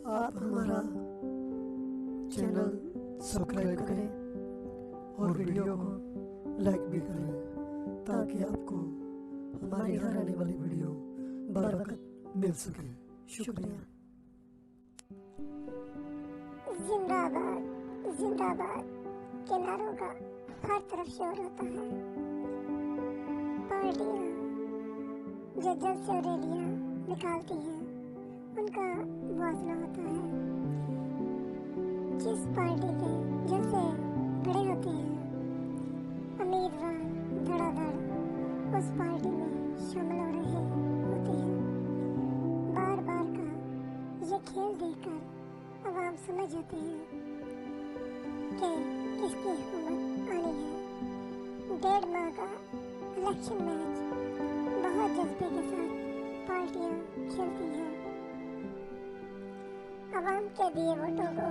आप हमारा channel subscribe करें और वीडियो को लाइक भी करें ताकि आपको हमारी हर आने वाली वीडियो बर वक्त मिल सके। शुक्रिया। जिंदाबाद जिंदाबाद के नारों का हर तरफ शोर होता है। पार्टियां जो जल्द से रैलियां निकालती हैं उनका मुआवजा होता है। जिस पार्टी के जलसे बड़े होते हैं उम्मीदवार धड़ाधड़ उस पार्टी में शामिल हो रहे होते हैं। बार बार का ये खेल देखकर आवाम समझ जाते हैं कि किसकी हुकूमत आनी है। 1.5 माह का इलेक्शन मैच बहुत जज्बे के साथ पार्टियां खेलती हैं। आवाम के दिए वोटों को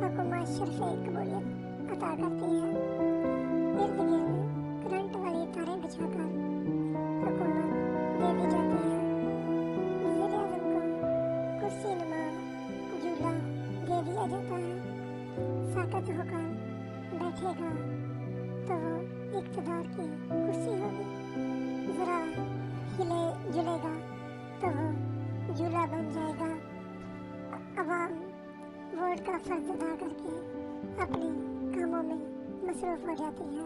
हुकूमत शर्फ़े कबूलियत अता करती है। इर्द गिर्द करंट वाली तारें बिछाकर हुकूमत दे दी जाती है। वज़ीर आज़म को कुर्सी नुमा झूला दे दिया जाता है। साकत होकर बैठेगा तो वो इक़्तिदार की कुर्सी होगी। ज़रा हिले जुलेगा तो वो झूला बन जाएगा। अवाम वोट का फर्ज अदा करके अपने कामों में मसरूफ़ हो जाती है।